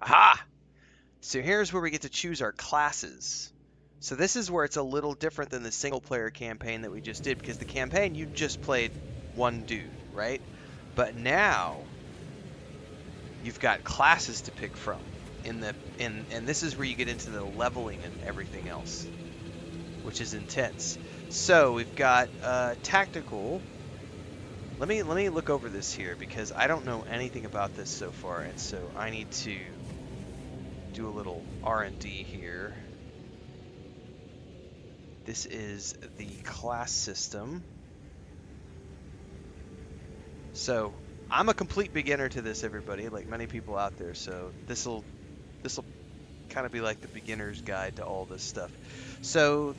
Aha! So here's where we get to choose our classes. So this is where it's a little different than the single player campaign that we just did, because the campaign you just played one dude, right? But now you've got classes to pick from and this is where you get into the leveling and everything else, which is intense. So we've got tactical. Let me look over this here because I don't know anything about this so far, and so I need to do a little R&D here. This is the class system. So I'm a complete beginner to this, everybody, like many people out there. So this'll kind of be like the beginner's guide to all this stuff. So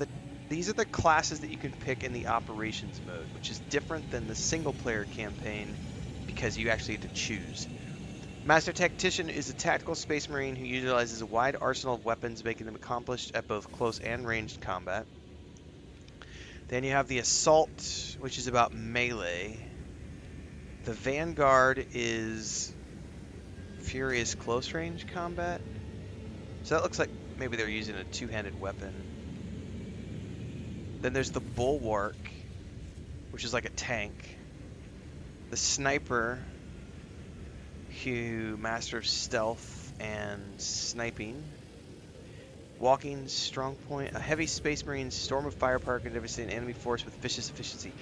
these are the classes that you can pick in the operations mode, which is different than the single player campaign because you actually get to choose. Master Tactician is a tactical space marine who utilizes a wide arsenal of weapons, making them accomplished at both close and ranged combat. Then you have the Assault, which is about melee. The Vanguard is furious close range combat. So that looks like maybe they're using a two-handed weapon. Then there's the Bulwark, which is like a tank. The Sniper, who master of stealth and sniping. Walking strong point, a heavy space marine, storm of firepower can devastate an enemy force with vicious efficiency.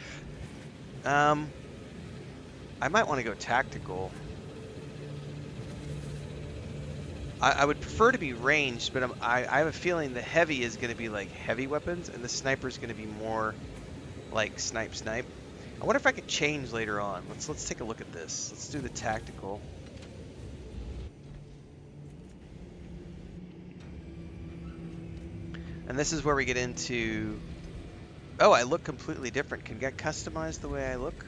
I might want to go tactical. I would prefer to be ranged, but I have a feeling the heavy is going to be like heavy weapons, and the sniper is going to be more like snipe. I wonder if I could change later on. Let's take a look at this. Let's do the tactical. And this is where we get into... Oh, I look completely different. Can get customized the way I look?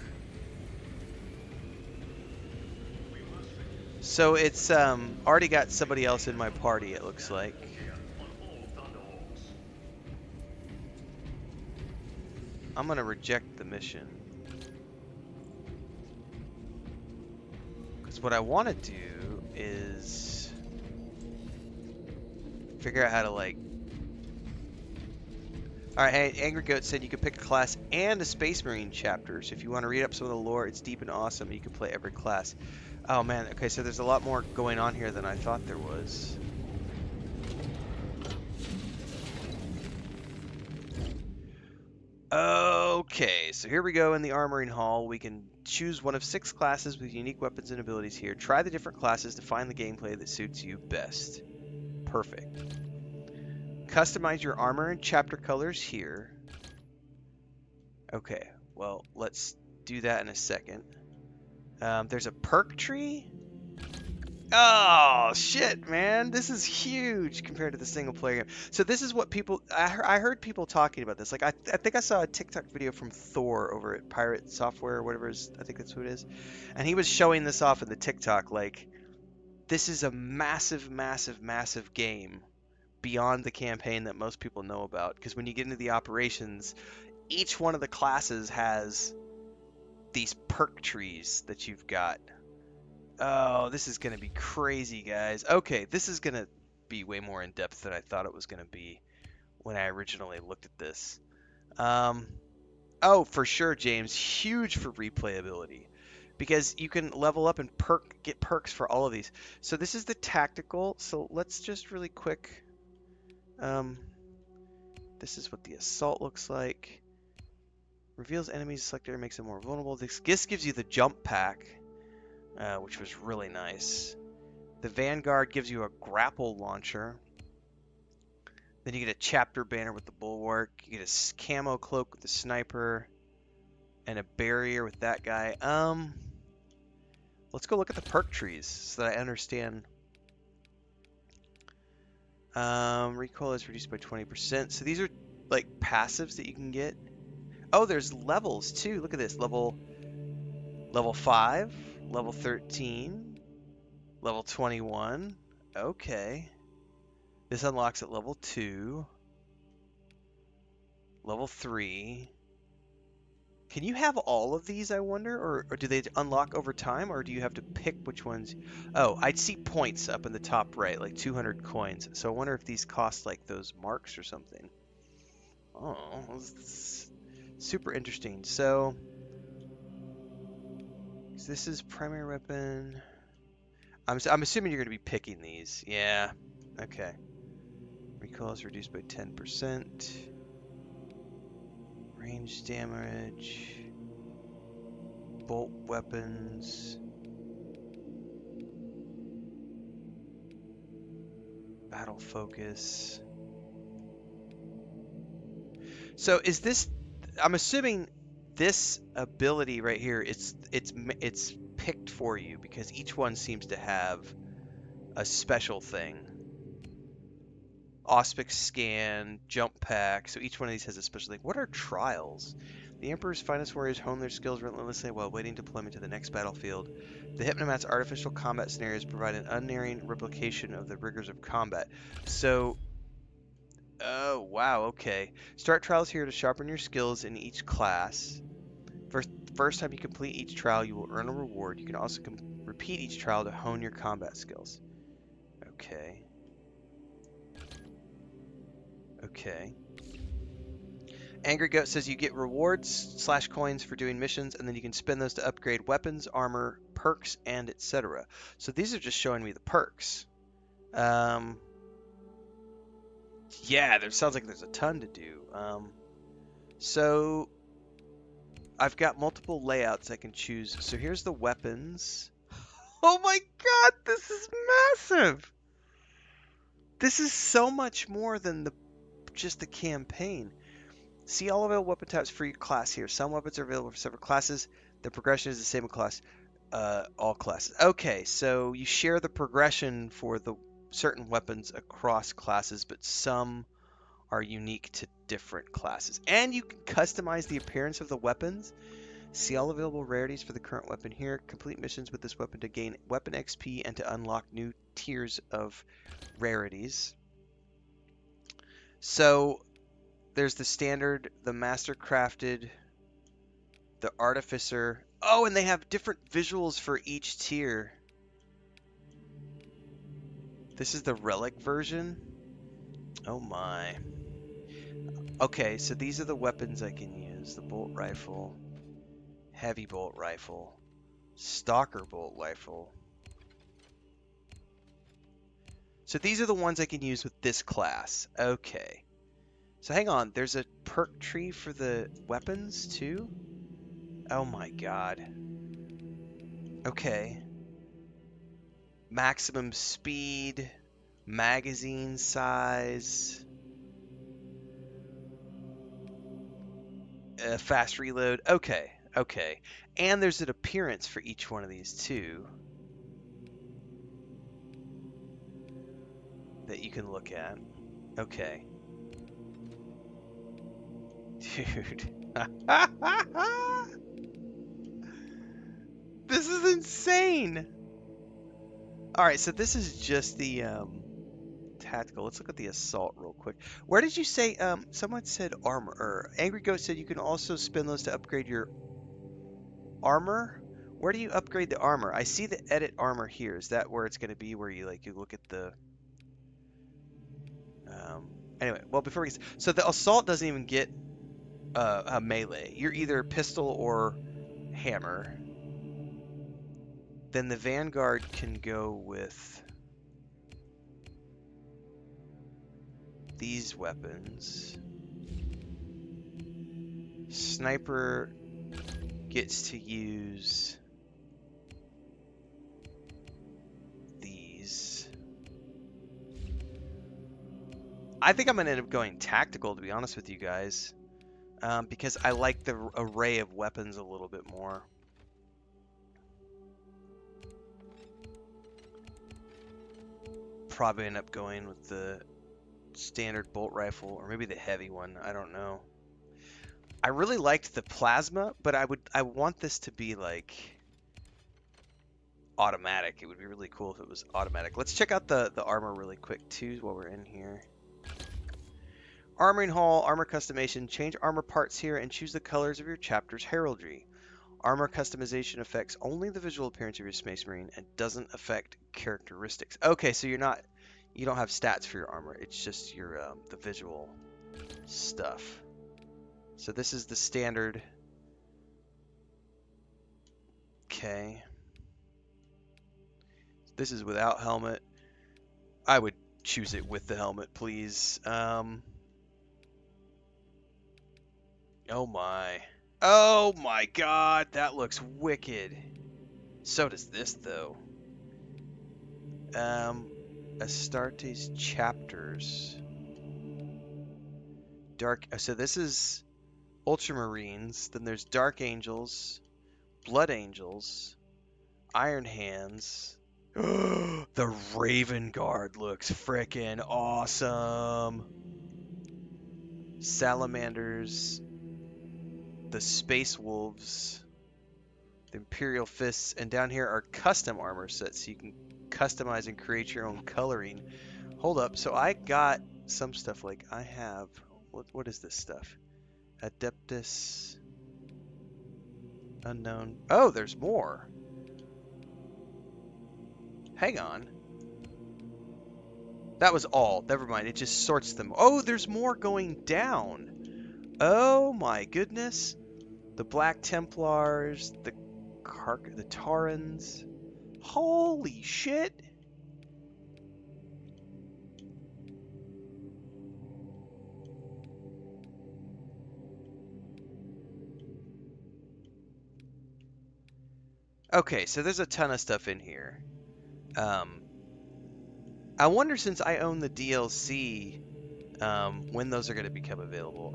So it's already got somebody else in my party, it looks like. I'm going to reject the mission. Because what I want to do is figure out how to, like... Alright, Angry Goat said you could pick a class and a Space Marine chapter. So if you want to read up some of the lore, it's deep and awesome. You can play every class. Oh man, okay, so there's a lot more going on here than I thought there was. Okay, so here we go in the Armoring Hall. We can choose one of 6 classes with unique weapons and abilities here. Try the different classes to find the gameplay that suits you best. Perfect. Customize your armor and chapter colors here. Okay, well, let's do that in a second. There's a perk tree. Oh, shit, man. This is huge compared to the single player game. So this is what people... I heard people talking about this. Like, I think I saw a TikTok video from Thor over at Pirate Software or whatever I think that's who it is. And he was showing this off in the TikTok. Like, this is a massive, massive, massive game beyond the campaign that most people know about. Because when you get into the operations, each one of the classes has these perk trees that you've got. Oh, this is going to be crazy, guys. Okay, this is going to be way more in depth than I thought it was going to be when I originally looked at this. Oh, for sure, James. Huge for replayability because you can level up and get perks for all of these. So this is the tactical. So let's just really quick. This is what the assault looks like. Reveals enemies selected and makes them more vulnerable. This gives you the jump pack. Which was really nice. The Vanguard gives you a grapple launcher. Then you get a chapter banner with the Bulwark. You get a camo cloak with the sniper. And a barrier with that guy. Let's go look at the perk trees so that I understand. Recoil is reduced by 20%. So these are like passives that you can get. Oh, there's levels too. Look at this. Level 5, level 13, level 21. Okay. This unlocks at level 2, level 3, Can you have all of these, I wonder? Or do they unlock over time, or do you have to pick which ones? Oh, I see points up in the top right, like 200 coins. So I wonder if these cost like those marks or something. Oh, this is super interesting. So this is primary weapon. I'm assuming you're going to be picking these. Yeah. Okay. Recoil is reduced by 10%. Range damage. Bolt weapons. Battle focus. So is this? I'm assuming this ability right here. It's picked for you because each one seems to have a special thing. Auspic scan, jump pack. So each one of these has a special thing. What are trials? The Emperor's finest warriors hone their skills relentlessly while waiting deployment to the next battlefield. The Hypnomat's artificial combat scenarios provide an unerring replication of the rigors of combat. So, oh wow, okay. Start trials here to sharpen your skills in each class. First time you complete each trial, you will earn a reward. You can also repeat each trial to hone your combat skills. Okay. Okay. Angry Goat says you get rewards / coins for doing missions, and then you can spend those to upgrade weapons, armor, perks, and etc. So these are just showing me the perks. Yeah, there sounds like there's a ton to do. So I've got multiple layouts I can choose. So here's the weapons. Oh my god, this is massive! This is so much more than just the campaign. See all available weapon types for your class here. Some weapons are available for several classes. The progression is the same across all classes. Okay, so you share the progression for the certain weapons across classes, but some are unique to different classes. And you can customize the appearance of the weapons. See all available rarities for the current weapon here. Complete missions with this weapon to gain weapon XP and to unlock new tiers of rarities. So there's the standard, the master crafted, the artificer. Oh, and they have different visuals for each tier. This is the relic version. Oh my. Okay, so these are the weapons I can use. The bolt rifle, heavy bolt rifle, stalker bolt rifle. So these are the ones I can use with this class. Okay. So hang on, there's a perk tree for the weapons too? Oh my god. Okay. Maximum speed, magazine size, fast reload. Okay, okay. And there's an appearance for each one of these too that you can look at. Okay. Dude. This is insane. All right, so this is just the tactical. Let's look at the assault real quick. Where did you say someone said armor, or Angry Ghost said you can also spend those to upgrade your armor? Where do you upgrade the armor? I see the edit armor here. Is that where it's going to be, where you look at the anyway, well, before we get, so the assault doesn't even get a melee. You're either pistol or hammer. Then the Vanguard can go with these weapons. Sniper gets to use these. I think I'm going to end up going tactical, to be honest with you guys, because I like the array of weapons a little bit more. Probably end up going with the standard bolt rifle, or maybe the heavy one. I don't know. I really liked the plasma, but I want this to be like automatic. It would be really cool if it was automatic. Let's check out the armor really quick too while we're in here. Armoring Hall, armor customization. Change armor parts here and choose the colors of your chapter's heraldry. Armor customization affects only the visual appearance of your Space Marine and doesn't affect characteristics. Okay, so you don't have stats for your armor. It's just your the visual stuff. So this is the standard. Okay. This is without helmet. I would choose it with the helmet, please. Oh my. Oh my god, that looks wicked. So does this though. Astarte's chapters. Dark. So this is Ultramarines. Then there's Dark Angels, Blood Angels, Iron Hands. The Raven Guard looks frickin' awesome. Salamanders, the Space Wolves, the Imperial Fists, and down here are custom armor sets, so you can customize and create your own coloring. Hold up, so I got some stuff like I have. What is this stuff? Adeptus. Unknown. Oh, there's more. Hang on. That was all. Never mind. It just sorts them. Oh, there's more going down. Oh my goodness. The Black Templars, the Taurans. Holy shit. Okay, so there's a ton of stuff in here. I wonder, since I own the DLC, when those are going to become available.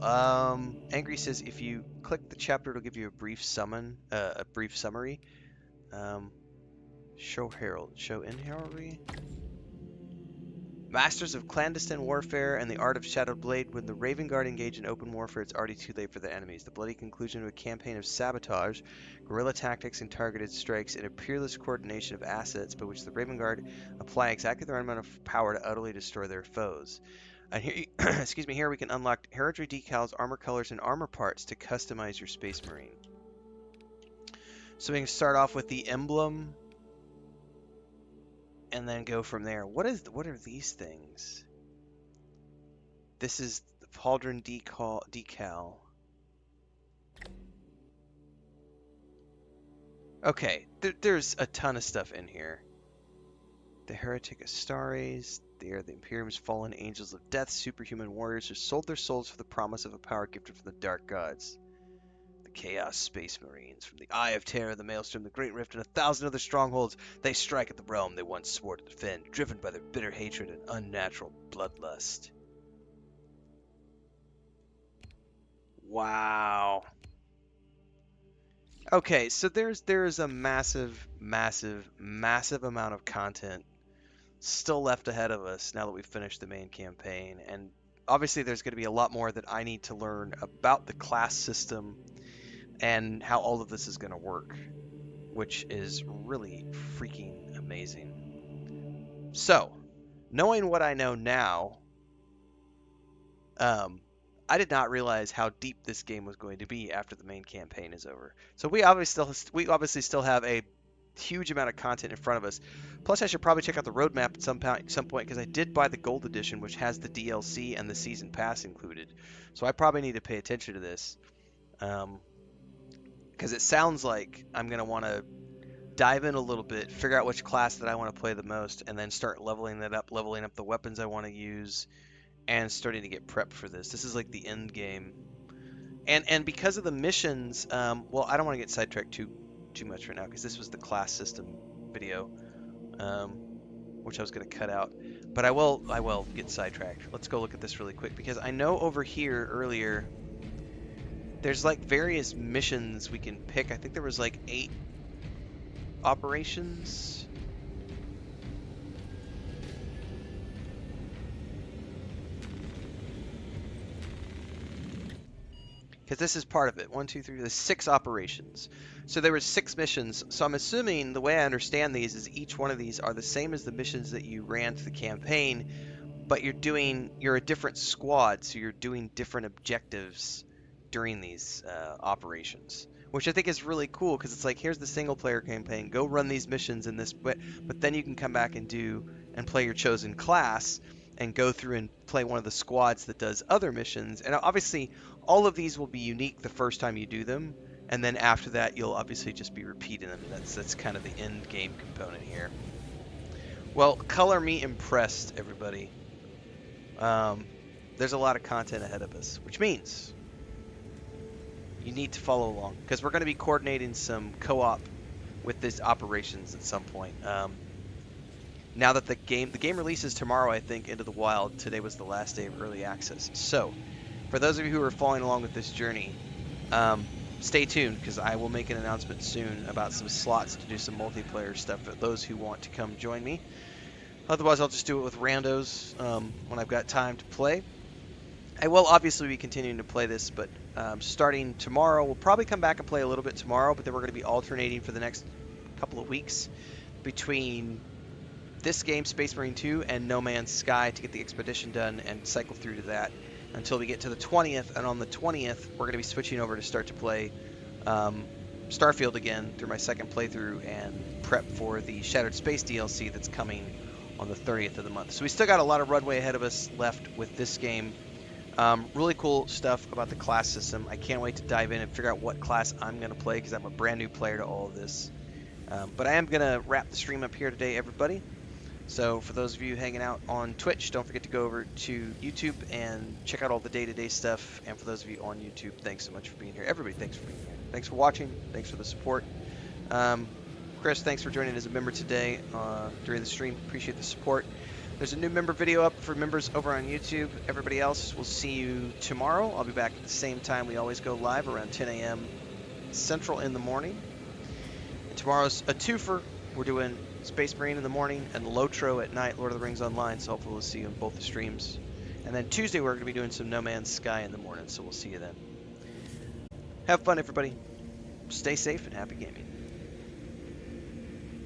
Angry says if you click the chapter, it'll give you a brief summary. Show in heraldry. Masters of clandestine warfare and the art of Shadowed Blade. When the Raven Guard engage in open warfare, it's already too late for the enemies. The bloody conclusion to a campaign of sabotage, guerrilla tactics, and targeted strikes, and a peerless coordination of assets by which the Raven Guard apply exactly the right amount of power to utterly destroy their foes. And here, excuse me, here we can unlock heraldry decals, armor colors, and armor parts to customize your Space Marine. So we can start off with the emblem, and then go from there. What are these things? This is the pauldron decal. Okay, there's a ton of stuff in here. The Heretic Astares. They are the Imperium's fallen angels of death, superhuman warriors who sold their souls for the promise of a power gifted from the dark gods. The Chaos Space Marines. From the Eye of Terror, the Maelstrom, the Great Rift, and 1,000 other strongholds, they strike at the realm they once swore to defend, driven by their bitter hatred and unnatural bloodlust. Wow. Okay, so there's a massive amount of content still left ahead of us now that we've finished the main campaign, and obviously there's going to be a lot more that I need to learn about the class system and how all of this is going to work, which is really freaking amazing. So, knowing what I know now, I did not realize how deep this game was going to be after the main campaign is over. So we obviously still have a huge amount of content in front of us. Plus, I should probably check out the roadmap at some point, because I did buy the gold edition, which has the DLC and the season pass included. So I probably need to pay attention to this, because it sounds like I'm gonna want to dive in a little bit, figure out which class that I want to play the most, and then start leveling up the weapons I want to use, and starting to get prepped for this. This is like the end game. And because of the missions, well, I don't want to get sidetracked too much right now, because this was the class system video, which I was going to cut out. But I will get sidetracked. Let's go look at this really quick, because I know over here earlier there's like various missions we can pick. I think there was like 8 operations. Because this is part of it. 1, 2, 3, there's 6 operations. So there were 6 missions. So I'm assuming the way I understand these is each one of these are the same as the missions that you ran through the campaign, but you're a different squad, so you're doing different objectives during these operations, which I think is really cool because it's like, here's the single player campaign, go run these missions in this, but then you can come back and play your chosen class and go through and play one of the squads that does other missions. And obviously, all of these will be unique the first time you do them, and then after that, you'll obviously just be repeating them. That's kind of the end game component here. Well, color me impressed, everybody. Um, there's a lot of content ahead of us, which means you need to follow along because we're going to be coordinating some co-op with these operations at some point. Now that the game releases tomorrow, I think, into the wild. Today was the last day of early access. So, for those of you who are following along with this journey, stay tuned because I will make an announcement soon about some slots to do some multiplayer stuff for those who want to come join me. Otherwise, I'll just do it with randos when I've got time to play. I will obviously be continuing to play this, but starting tomorrow, we'll probably come back and play a little bit tomorrow, but then we're going to be alternating for the next couple of weeks between this game, Space Marine 2, and No Man's Sky to get the expedition done and cycle through to that until we get to the 20th. And on the 20th, we're going to be switching over to start to play Starfield again through my second playthrough and prep for the Shattered Space DLC that's coming on the 30th of the month. So we still got a lot of runway ahead of us left with this game. Really cool stuff about the class system. I can't wait to dive in and figure out what class I'm going to play because I'm a brand new player to all of this. But I am going to wrap the stream up here today, everybody. So for those of you hanging out on Twitch, don't forget to go over to YouTube and check out all the day-to-day stuff. And for those of you on YouTube, thanks so much for being here. Everybody, thanks for being here. Thanks for watching. Thanks for the support. Chris, thanks for joining as a member today during the stream. Appreciate the support. There's a new member video up for members over on YouTube. Everybody else, we'll see you tomorrow. I'll be back at the same time we always go live, around 10 a.m. Central in the morning. And tomorrow's a twofer. We're doing Space Marine in the morning and Lotro at night, Lord of the Rings Online, so hopefully we'll see you in both the streams. And then Tuesday we're going to be doing some No Man's Sky in the morning, so we'll see you then. Have fun, everybody. Stay safe and happy gaming.